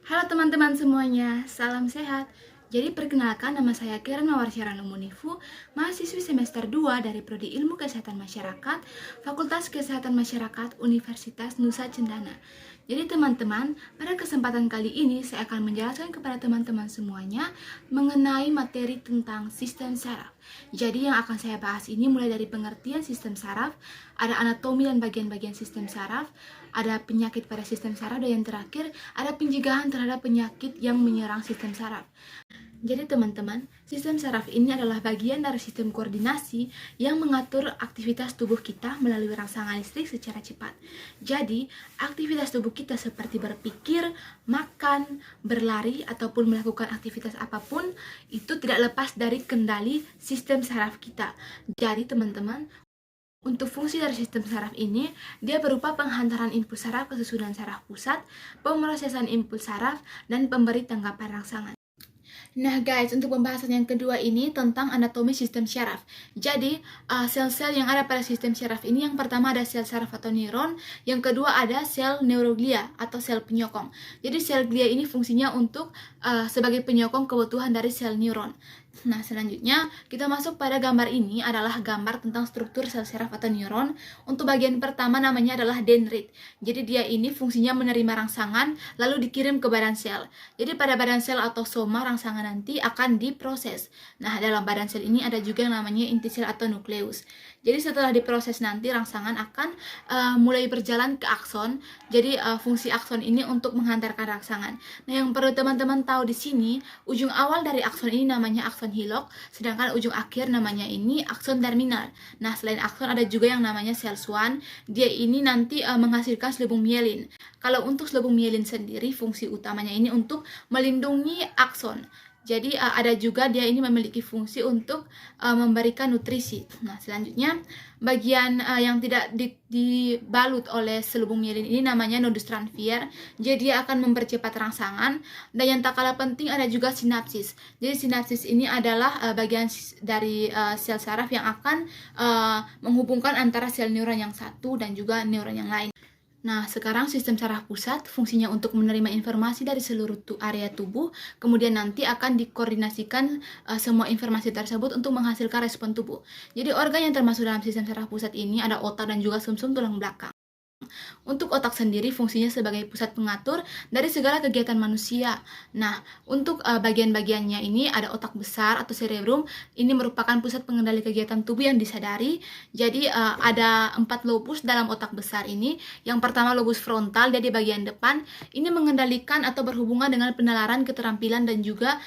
Halo teman-teman semuanya, salam sehat. Jadi perkenalkan, nama saya Karen Mawarsyarana Munifu, mahasiswi semester 2 dari Prodi Ilmu Kesehatan Masyarakat, Fakultas Kesehatan Masyarakat, Universitas Nusa Cendana. Jadi teman-teman, pada kesempatan kali ini saya akan menjelaskan kepada teman-teman semuanya mengenai materi tentang sistem saraf. Jadi yang akan saya bahas ini mulai dari pengertian sistem saraf, ada anatomi dan bagian-bagian sistem saraf, ada penyakit pada sistem saraf, dan yang terakhir ada pencegahan terhadap penyakit yang menyerang sistem saraf. Jadi teman-teman, sistem saraf ini adalah bagian dari sistem koordinasi yang mengatur aktivitas tubuh kita melalui rangsangan listrik secara cepat. Jadi, aktivitas tubuh kita seperti berpikir, makan, berlari, ataupun melakukan aktivitas apapun, itu tidak lepas dari kendali sistem saraf kita. Jadi teman-teman, untuk fungsi dari sistem saraf ini, dia berupa penghantaran impuls saraf ke susunan saraf pusat, pemrosesan impuls saraf, dan pemberi tanggapan rangsangan. Nah guys, untuk pembahasan yang kedua ini tentang anatomi sistem syaraf. Jadi, sel-sel yang ada pada sistem syaraf ini, yang pertama ada sel saraf atau neuron, yang kedua ada sel neuroglia atau sel penyokong. Jadi sel glia ini fungsinya untuk sebagai penyokong kebutuhan dari sel neuron. Nah, selanjutnya kita masuk pada gambar ini adalah gambar tentang struktur sel saraf atau neuron. Untuk bagian pertama namanya adalah dendrit. Jadi dia ini fungsinya menerima rangsangan lalu dikirim ke badan sel. Jadi pada badan sel atau soma rangsangan nanti akan diproses. Nah, dalam badan sel ini ada juga yang namanya inti sel atau nukleus. Jadi setelah diproses nanti rangsangan akan mulai berjalan ke akson. Jadi fungsi akson ini untuk menghantarkan rangsangan. Nah, yang perlu teman-teman tahu di sini, ujung awal dari akson ini namanya akson hilok, sedangkan ujung akhir namanya ini akson terminal. Nah, selain akson ada juga yang namanya sel Schwann. Dia ini nanti menghasilkan selubung mielin. Kalau untuk selubung mielin sendiri, fungsi utamanya ini untuk melindungi akson. Jadi ada juga dia ini memiliki fungsi untuk memberikan nutrisi. Nah, selanjutnya bagian yang tidak dibalut oleh selubung mielin ini namanya nodus transfer. Jadi dia akan mempercepat rangsangan. Dan yang tak kalah penting ada juga sinapsis. Jadi sinapsis ini adalah bagian dari sel saraf yang akan menghubungkan antara sel neuron yang satu dan juga neuron yang lain. Nah, sekarang sistem saraf pusat fungsinya untuk menerima informasi dari seluruh area tubuh, kemudian nanti akan dikoordinasikan semua informasi tersebut untuk menghasilkan respon tubuh. Jadi organ yang termasuk dalam sistem saraf pusat ini ada otak dan juga sumsum tulang belakang. Untuk otak sendiri fungsinya sebagai pusat pengatur dari segala kegiatan manusia. Nah, untuk bagian-bagiannya ini ada otak besar atau cerebrum. Ini merupakan pusat pengendali kegiatan tubuh yang disadari. Jadi ada 4 lobus dalam otak besar ini. Yang pertama lobus frontal, dia di bagian depan. Ini mengendalikan atau berhubungan dengan penalaran, keterampilan, dan juga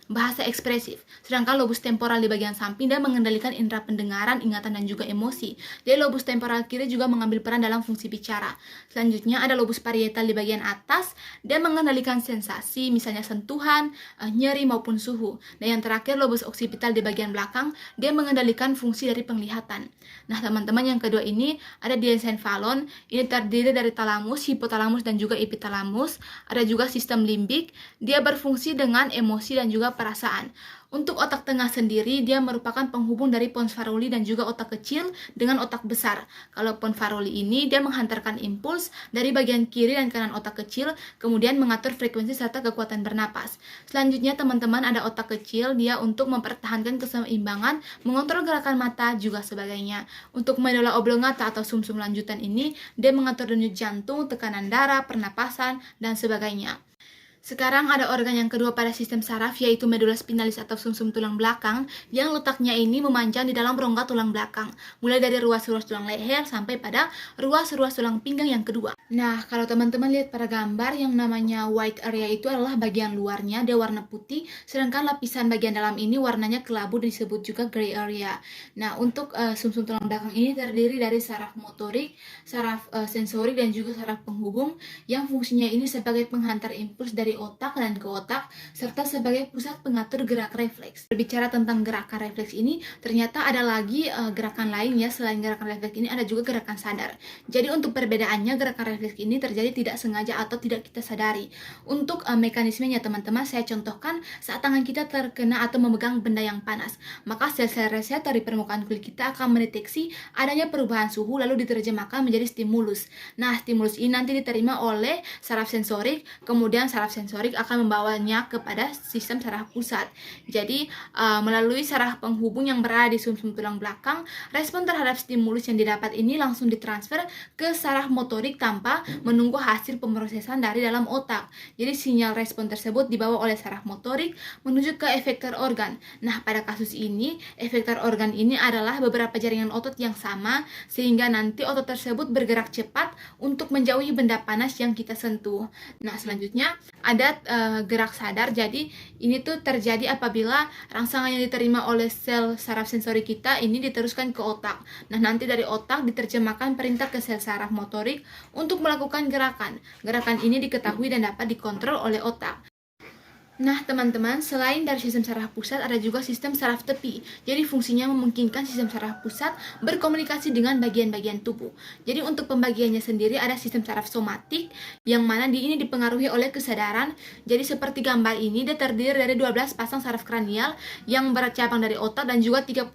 bahasa ekspresif. Sedangkan lobus temporal di bagian samping dan mengendalikan indera pendengaran, ingatan, dan juga emosi. Jadi lobus temporal kiri juga mengambil peran dalam fungsi bicara. Selanjutnya ada lobus parietal di bagian atas dan mengendalikan sensasi, misalnya sentuhan, nyeri maupun suhu. Dan yang terakhir lobus oksipital di bagian belakang, dia mengendalikan fungsi dari penglihatan. Nah, teman-teman, yang kedua ini ada diencephalon. Ini terdiri dari talamus, hipotalamus, dan juga epitalamus. Ada juga sistem limbik. Dia berfungsi dengan emosi dan juga perasaan. Untuk otak tengah sendiri, dia merupakan penghubung dari pons Farolli dan juga otak kecil dengan otak besar. Kalau pons Farolli ini, dia menghantarkan impuls dari bagian kiri dan kanan otak kecil, kemudian mengatur frekuensi serta kekuatan bernapas. Selanjutnya, teman-teman, ada otak kecil, dia untuk mempertahankan keseimbangan, mengontrol gerakan mata, juga sebagainya. Untuk medulla oblongata atau sumsum lanjutan ini, dia mengatur denyut jantung, tekanan darah, pernapasan, dan sebagainya. Sekarang ada organ yang kedua pada sistem saraf, yaitu medulla spinalis atau sumsum tulang belakang, yang letaknya ini memanjang di dalam rongga tulang belakang, mulai dari ruas-ruas tulang leher sampai pada ruas-ruas tulang pinggang yang kedua. Nah, kalau teman-teman lihat pada gambar, yang namanya white area itu adalah bagian luarnya, dia warna putih, sedangkan lapisan bagian dalam ini warnanya kelabu, disebut juga gray area. Nah, untuk sumsum tulang belakang ini terdiri dari saraf motorik, saraf sensorik, dan juga saraf penghubung, yang fungsinya ini sebagai penghantar impuls dari dari otak dan ke otak, serta sebagai pusat pengatur gerak refleks. Berbicara tentang gerakan refleks ini, ternyata ada lagi gerakan lain ya, selain gerakan refleks ini ada juga gerakan sadar. Jadi untuk perbedaannya, gerakan refleks ini terjadi tidak sengaja atau tidak kita sadari. Untuk mekanismenya teman-teman, saya contohkan saat tangan kita terkena atau memegang benda yang panas, maka sel-sel reseptor di permukaan kulit kita akan mendeteksi adanya perubahan suhu lalu diterjemahkan menjadi stimulus. Nah, stimulus ini nanti diterima oleh saraf sensorik, kemudian saraf sensorik akan membawanya kepada sistem saraf pusat. Jadi, melalui saraf penghubung yang berada di sumsum tulang belakang, respon terhadap stimulus yang didapat ini langsung ditransfer ke saraf motorik tanpa menunggu hasil pemrosesan dari dalam otak. Jadi, sinyal respon tersebut dibawa oleh saraf motorik menuju ke efektor organ. Nah, pada kasus ini, efektor organ ini adalah beberapa jaringan otot yang sama, sehingga nanti otot tersebut bergerak cepat untuk menjauhi benda panas yang kita sentuh. Nah, selanjutnya ada gerak sadar. Jadi ini tuh terjadi apabila rangsangan yang diterima oleh sel saraf sensori kita ini diteruskan ke otak. Nah, nanti dari otak diterjemahkan perintah ke sel saraf motorik untuk melakukan gerakan. Gerakan ini diketahui dan dapat dikontrol oleh otak. Nah, teman-teman, selain dari sistem saraf pusat, ada juga sistem saraf tepi. Jadi, fungsinya memungkinkan sistem saraf pusat berkomunikasi dengan bagian-bagian tubuh. Jadi, untuk pembagiannya sendiri ada sistem saraf somatik, yang mana ini dipengaruhi oleh kesadaran. Jadi, seperti gambar ini, dia terdiri dari 12 pasang saraf kranial yang bercabang dari otak dan juga 31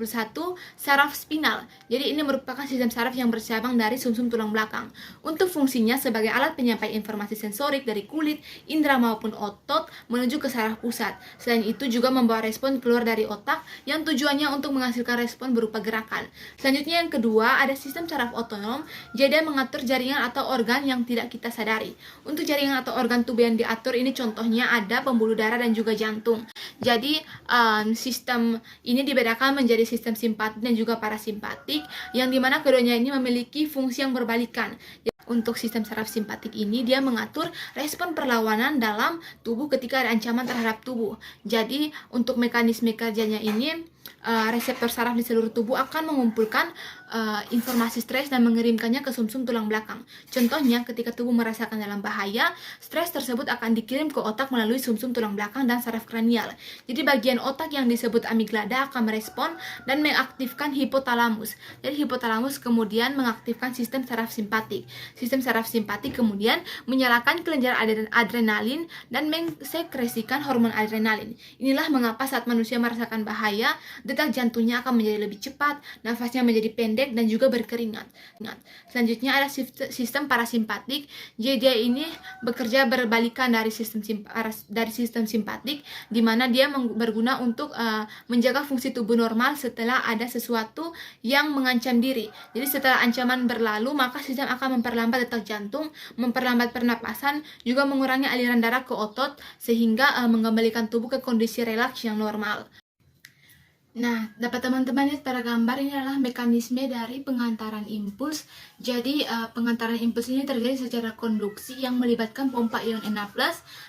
saraf spinal. Jadi, ini merupakan sistem saraf yang bercabang dari sumsum tulang belakang. Untuk fungsinya sebagai alat penyampai informasi sensorik dari kulit, indera maupun otot menuju ke saraf pusat. Selain itu juga membawa respon keluar dari otak yang tujuannya untuk menghasilkan respon berupa gerakan. Selanjutnya yang kedua ada sistem saraf otonom, jadi mengatur jaringan atau organ yang tidak kita sadari. Untuk jaringan atau organ tubuh yang diatur ini contohnya ada pembuluh darah dan juga jantung. Jadi sistem ini dibedakan menjadi sistem simpatik dan juga parasimpatik, yang dimana keduanya ini memiliki fungsi yang berbalikan. Untuk sistem saraf simpatik ini, dia mengatur respon perlawanan dalam tubuh ketika ada ancaman terhadap tubuh. Jadi, untuk mekanisme kerjanya ini, reseptor saraf di seluruh tubuh akan mengumpulkan informasi stres dan mengirimkannya ke sumsum tulang belakang. Contohnya, ketika tubuh merasakan dalam bahaya, stres tersebut akan dikirim ke otak melalui sumsum tulang belakang dan saraf kranial. Jadi, bagian otak yang disebut amigdala akan merespon dan mengaktifkan hipotalamus. Jadi, hipotalamus kemudian mengaktifkan sistem saraf simpatik. Sistem saraf simpatik kemudian menyalakan kelenjar adrenalin dan mensekresikan hormon adrenalin. Inilah mengapa saat manusia merasakan bahaya, detak jantungnya akan menjadi lebih cepat, nafasnya menjadi pendek dan juga berkeringat. Selanjutnya ada sistem parasimpatik. Jadi dia ini bekerja berbalikan dari sistem simpatik, di mana dia berguna untuk menjaga fungsi tubuh normal setelah ada sesuatu yang mengancam diri. Jadi setelah ancaman berlalu, maka sistem akan memperlambat detak jantung, memperlambat pernapasan, juga mengurangi aliran darah ke otot sehingga mengembalikan tubuh ke kondisi relaks yang normal. Nah, dapat teman-teman lihat pada gambar ini adalah mekanisme dari pengantaran impuls. Jadi, pengantaran impuls ini terjadi secara konduksi yang melibatkan pompa ion Na+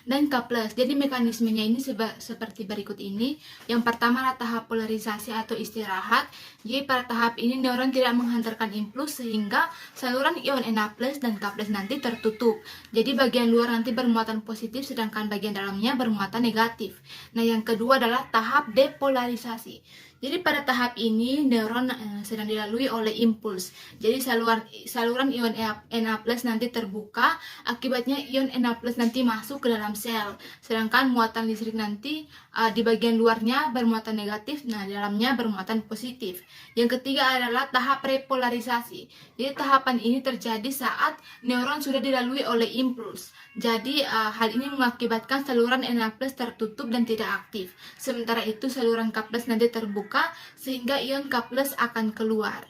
dan K+. Jadi, mekanismenya ini seperti berikut ini. Yang pertama adalah tahap polarisasi atau istirahat. Jadi, pada tahap ini neuron tidak menghantarkan impuls sehingga saluran ion Na+ dan K+ nanti tertutup. Jadi, bagian luar nanti bermuatan positif sedangkan bagian dalamnya bermuatan negatif. Nah, yang kedua adalah tahap depolarisasi. Jadi pada tahap ini neuron sedang dilalui oleh impuls. Jadi saluran ion Na+ nanti terbuka, akibatnya ion Na+ nanti masuk ke dalam sel. Sedangkan muatan listrik nanti di bagian luarnya bermuatan negatif, nah di dalamnya bermuatan positif. Yang ketiga adalah tahap repolarisasi. Jadi tahapan ini terjadi saat neuron sudah dilalui oleh impuls. Jadi hal ini mengakibatkan saluran Na+ tertutup dan tidak aktif. Sementara itu saluran K+ nanti terbuka sehingga ion K+ akan keluar.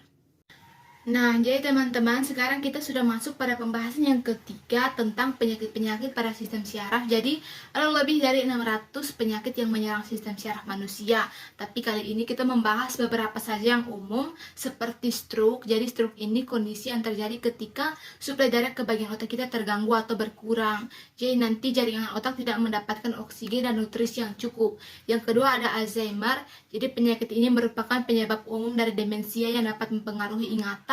Nah, jadi teman-teman, sekarang kita sudah masuk pada pembahasan yang ketiga tentang penyakit-penyakit pada sistem syaraf. Jadi, ada lebih dari 600 penyakit yang menyerang sistem syaraf manusia. Tapi kali ini kita membahas beberapa saja yang umum, seperti stroke. Jadi, stroke ini kondisi yang terjadi ketika suplai darah ke bagian otak kita terganggu atau berkurang. Jadi, nanti jaringan otak tidak mendapatkan oksigen dan nutrisi yang cukup. Yang kedua ada Alzheimer. Jadi, penyakit ini merupakan penyebab umum dari demensia yang dapat mempengaruhi ingatan,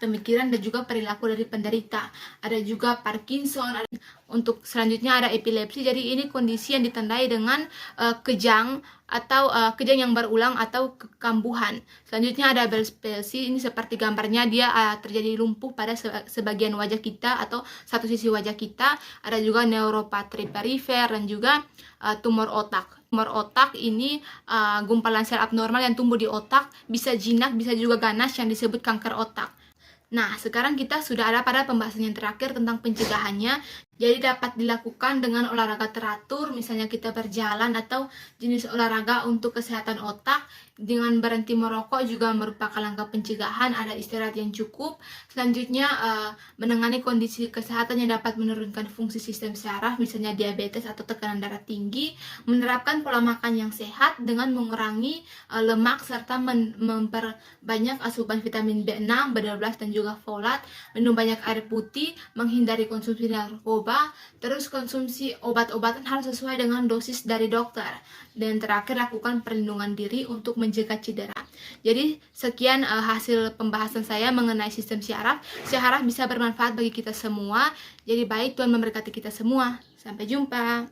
pemikiran dan juga perilaku dari penderita. Ada juga Parkinson. Untuk selanjutnya ada epilepsi. Jadi ini kondisi yang ditandai dengan kejang atau kejang yang berulang atau kekambuhan. Selanjutnya ada Bell's palsy. Ini seperti gambarnya, dia terjadi lumpuh pada sebagian wajah kita atau satu sisi wajah kita. Ada juga neuropathy perifer dan juga tumor otak. Tumor otak ini gumpalan sel abnormal yang tumbuh di otak, bisa jinak, bisa juga ganas, yang disebut kanker otak. Nah, sekarang kita sudah ada pada pembahasan yang terakhir tentang pencegahannya. Jadi dapat dilakukan dengan olahraga teratur, misalnya kita berjalan atau jenis olahraga untuk kesehatan otak. Dengan berhenti merokok juga merupakan langkah pencegahan, ada istirahat yang cukup. Selanjutnya menangani kondisi kesehatan yang dapat menurunkan fungsi sistem saraf, misalnya diabetes atau tekanan darah tinggi. Menerapkan pola makan yang sehat dengan mengurangi lemak serta memperbanyak asupan vitamin B6, B12 dan juga folat. Minum banyak air putih, menghindari konsumsi narkoba. Terus konsumsi obat-obatan harus sesuai dengan dosis dari dokter. Dan terakhir, lakukan perlindungan diri untuk menjaga cedera. Jadi sekian hasil pembahasan saya mengenai sistem syaraf. Saya harap bisa bermanfaat bagi kita semua. Jadi baik, Tuhan memberkati kita semua. Sampai jumpa.